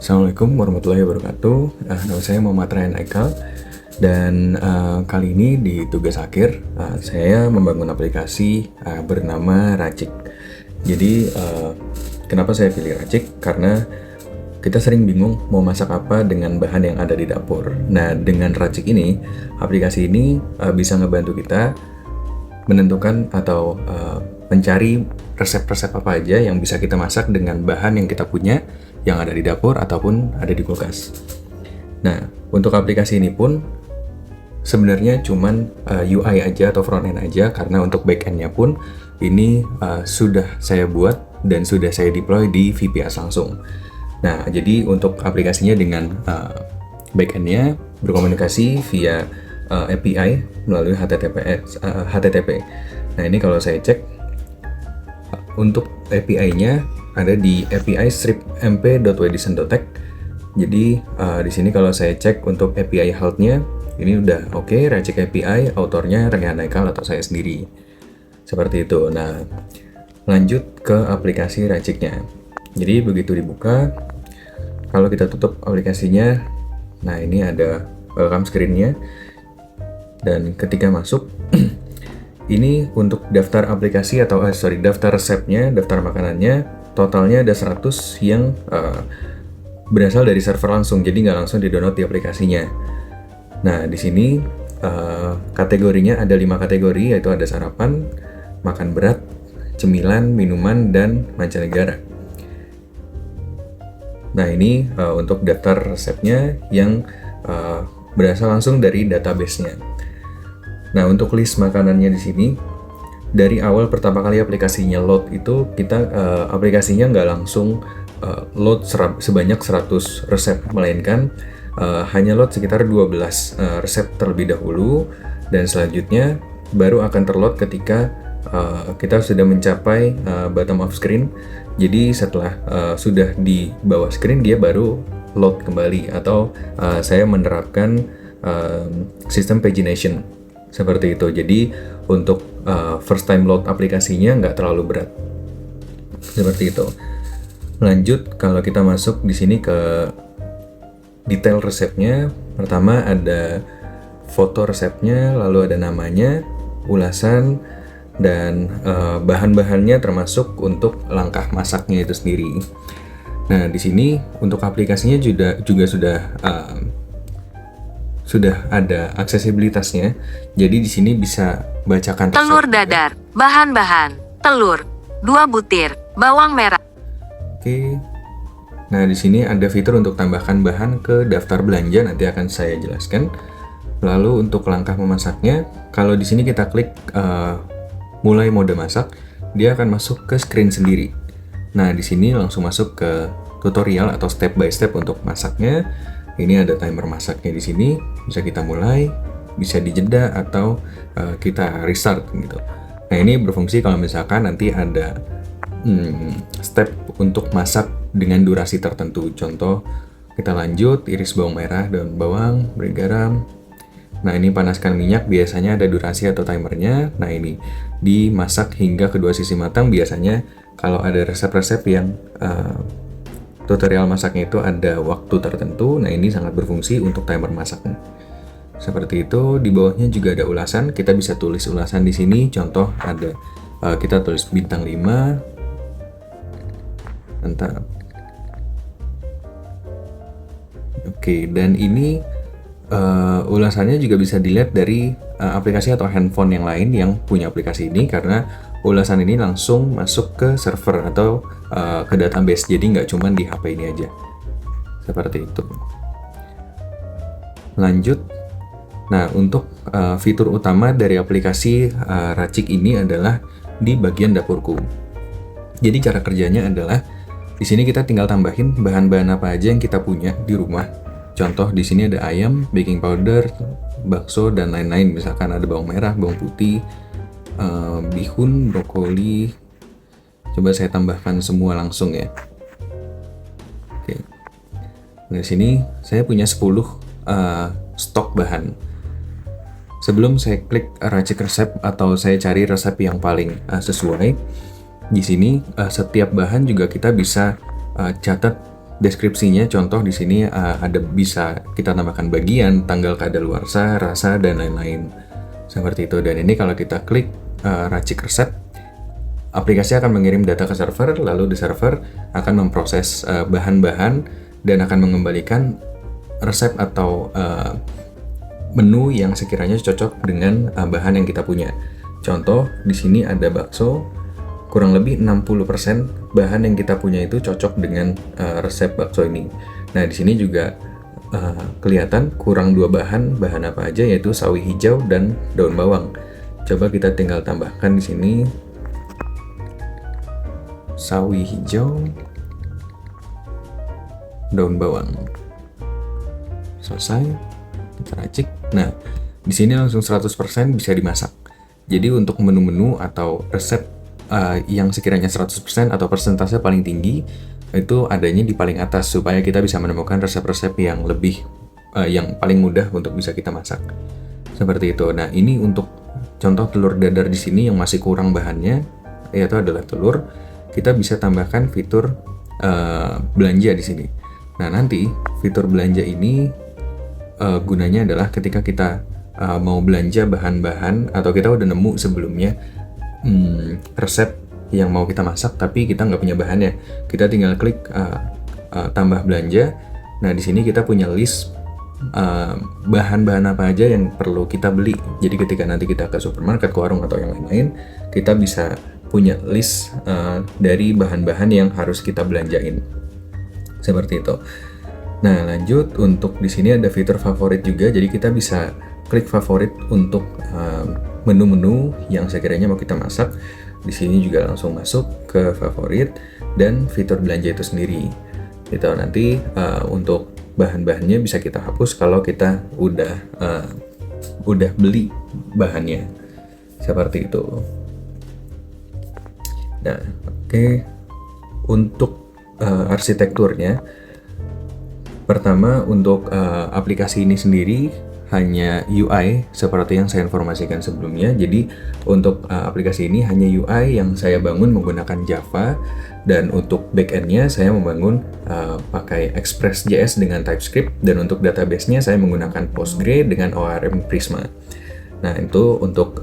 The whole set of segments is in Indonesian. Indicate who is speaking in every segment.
Speaker 1: Assalamualaikum warahmatullahi wabarakatuh. Nama saya Muhammad Ryan Aikal dan kali ini di tugas akhir saya membangun aplikasi bernama Racik. Jadi kenapa saya pilih Racik? Karena kita sering bingung mau masak apa dengan bahan yang ada di dapur. Nah, dengan Racik ini, aplikasi ini bisa ngebantu kita menentukan atau mencari resep-resep apa aja yang bisa kita masak dengan bahan yang kita punya, yang ada di dapur ataupun ada di kulkas. Nah, untuk aplikasi ini pun sebenarnya cuman UI aja atau front end aja, karena untuk back end-nya pun ini sudah saya buat dan sudah saya deploy di VPS langsung. Nah, jadi untuk aplikasinya dengan back end-nya berkomunikasi via API melalui HTTP. Nah, ini kalau saya cek untuk API-nya ada di API strip mp.wedison.tech. Jadi di sini kalau saya cek untuk API health-nya ini udah oke, Racik API, autornya Ryan Aikal atau saya sendiri. Seperti itu. Nah, lanjut ke aplikasi Raciknya. Jadi begitu dibuka, kalau kita tutup aplikasinya, nah ini ada welcome screen-nya. Dan ketika masuk, ini untuk daftar aplikasi atau daftar resepnya, daftar makanannya, totalnya ada 100 yang berasal dari server langsung, jadi nggak langsung di-download di aplikasinya. Nah, di sini kategorinya ada 5 kategori, yaitu ada sarapan, makan berat, cemilan, minuman, dan mancanegara. Nah, ini untuk daftar resepnya yang berasal langsung dari database-nya. Nah, untuk list makanannya di sini, dari awal pertama kali aplikasinya load itu kita aplikasinya nggak langsung load sebanyak 100 resep, melainkan hanya load sekitar 12 resep terlebih dahulu, dan selanjutnya baru akan terload ketika kita sudah mencapai bottom of screen. Jadi setelah sudah di bawah screen, dia baru load kembali, atau saya menerapkan sistem pagination seperti itu. Jadi untuk first time load aplikasinya nggak terlalu berat. Seperti itu. Lanjut, kalau kita masuk di sini ke detail resepnya, pertama ada foto resepnya, lalu ada namanya, ulasan, dan bahan-bahannya termasuk untuk langkah masaknya itu sendiri. Nah, di sini untuk aplikasinya juga sudah ada aksesibilitasnya. Jadi di sini bisa bacakan resep.
Speaker 2: Telur dadar, bahan-bahan, telur, 2 butir, bawang merah.
Speaker 1: Oke. Nah, di sini ada fitur untuk tambahkan bahan ke daftar belanja, nanti akan saya jelaskan. Lalu untuk langkah memasaknya, kalau di sini kita klik mulai mode masak, dia akan masuk ke screen sendiri. Nah, di sini langsung masuk ke tutorial atau step by step untuk masaknya. Ini ada timer masaknya di sini, bisa kita mulai, bisa dijeda atau kita restart gitu. Nah, ini berfungsi kalau misalkan nanti ada step untuk masak dengan durasi tertentu. Contoh, kita lanjut, iris bawang merah, daun bawang, beri garam. Nah, ini panaskan minyak, biasanya ada durasi atau timernya. Nah, ini dimasak hingga kedua sisi matang. Biasanya kalau ada resep-resep yang tutorial masaknya itu ada waktu tertentu, nah ini sangat berfungsi untuk timer masaknya. Seperti itu. Di bawahnya juga ada ulasan, kita bisa tulis ulasan di sini. Contoh ada kita tulis bintang 5. Mantap. Oke, dan ini ulasannya juga bisa dilihat dari aplikasi atau handphone yang lain yang punya aplikasi ini, karena ulasan ini langsung masuk ke server atau ke database, jadi nggak cuma di HP ini aja. Seperti itu. Lanjut. Nah, untuk fitur utama dari aplikasi Racik ini adalah di bagian dapurku. Jadi cara kerjanya adalah di sini kita tinggal tambahin bahan-bahan apa aja yang kita punya di rumah. Contoh di sini ada ayam, baking powder, bakso, dan lain-lain. Misalkan ada bawang merah, bawang putih, bihun, brokoli. Coba saya tambahkan semua langsung ya. Oke. Di sini saya punya 10 stok bahan. Sebelum saya klik Racik resep atau saya cari resep yang paling sesuai, di sini setiap bahan juga kita bisa catat deskripsinya, contoh di sini ada bisa kita tambahkan bagian, tanggal kadaluarsa, rasa, dan lain-lain. Seperti itu. Dan ini kalau kita klik racik resep, aplikasi akan mengirim data ke server, lalu di server akan memproses bahan-bahan dan akan mengembalikan resep atau menu yang sekiranya cocok dengan bahan yang kita punya. Contoh, di sini ada bakso, kurang lebih 60% bahan yang kita punya itu cocok dengan resep bakso ini. Nah, di sini juga kelihatan kurang 2 bahan apa aja, yaitu sawi hijau dan daun bawang. Coba kita tinggal tambahkan di sini sawi hijau, daun bawang. Selesai, kita racik. Nah, di sini langsung 100% bisa dimasak. Jadi untuk menu-menu atau resep yang sekiranya 100% atau persentase paling tinggi itu adanya di paling atas supaya kita bisa menemukan resep-resep yang lebih yang paling mudah untuk bisa kita masak. Seperti itu. Nah, ini untuk contoh telur dadar di sini yang masih kurang bahannya, yaitu adalah telur. Kita bisa tambahkan fitur belanja di sini. Nah, nanti fitur belanja ini gunanya adalah ketika kita mau belanja bahan-bahan atau kita udah nemu sebelumnya resep yang mau kita masak tapi kita nggak punya bahannya, kita tinggal klik tambah belanja. Nah, di sini kita punya list bahan-bahan apa aja yang perlu kita beli. Jadi ketika nanti kita ke supermarket, ke warung atau yang lain-lain, kita bisa punya list dari bahan-bahan yang harus kita belanjain. Seperti itu. Nah, lanjut untuk di sini ada fitur favorit juga. Jadi kita bisa klik favorit untuk menu-menu yang sekiranya mau kita masak. Di sini juga langsung masuk ke favorit dan fitur belanja itu sendiri. Itu nanti untuk bahan-bahannya bisa kita hapus kalau kita udah beli bahannya. Seperti itu. Nah, oke. Untuk arsitekturnya, pertama untuk aplikasi ini sendiri hanya UI seperti yang saya informasikan sebelumnya. Jadi untuk aplikasi ini hanya UI yang saya bangun menggunakan Java, dan untuk backend-nya saya membangun pakai Express.js dengan TypeScript, dan untuk database-nya saya menggunakan Postgre dengan ORM Prisma. Nah, itu untuk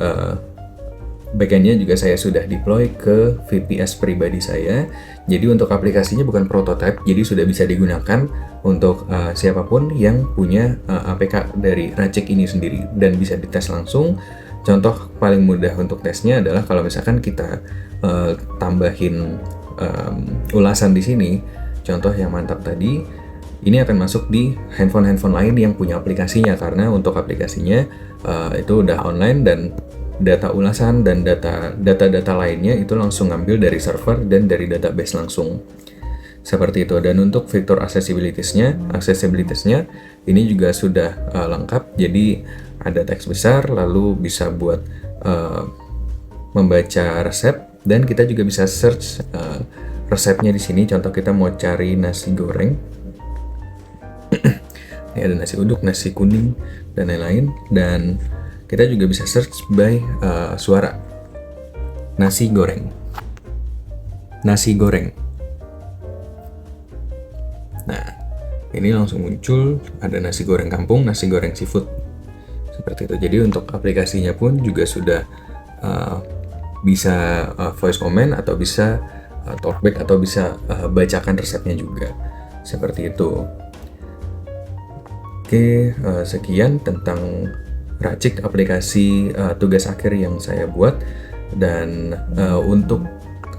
Speaker 1: backend-nya juga saya sudah deploy ke VPS pribadi saya. Jadi untuk aplikasinya bukan prototype, jadi sudah bisa digunakan untuk siapapun yang punya APK dari Racik ini sendiri dan bisa dites langsung. Contoh paling mudah untuk tesnya adalah kalau misalkan kita tambahin ulasan di sini, contoh yang mantap tadi, ini akan masuk di handphone lain yang punya aplikasinya, karena untuk aplikasinya itu udah online dan data ulasan dan data lainnya itu langsung ngambil dari server dan dari database langsung. Seperti itu. Dan untuk fitur accessibility-nya ini juga sudah lengkap. Jadi ada teks besar, lalu bisa buat membaca resep, dan kita juga bisa search resepnya di sini. Contoh kita mau cari nasi goreng. Ini ada nasi uduk, nasi kuning, dan lain-lain. Dan kita juga bisa search by suara. Nasi goreng. Nasi goreng. Nah, ini langsung muncul ada nasi goreng kampung, nasi goreng seafood. Seperti itu. Jadi untuk aplikasinya pun juga sudah bisa voice comment atau bisa talkback atau bisa bacakan resepnya juga. Seperti itu. Oke, sekian tentang Racik, aplikasi tugas akhir yang saya buat. Dan untuk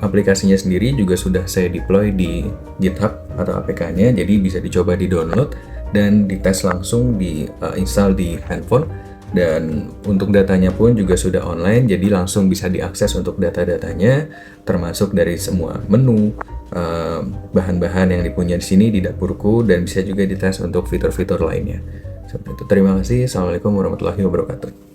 Speaker 1: aplikasinya sendiri juga sudah saya deploy di GitHub atau APK-nya, jadi bisa dicoba di download dan dites langsung, di install di handphone. Dan untuk datanya pun juga sudah online, jadi langsung bisa diakses untuk data-datanya, termasuk dari semua menu, bahan-bahan yang dipunya di sini di dapurku, dan bisa juga dites untuk fitur-fitur lainnya. Seperti itu. Terima kasih. Assalamualaikum warahmatullahi wabarakatuh.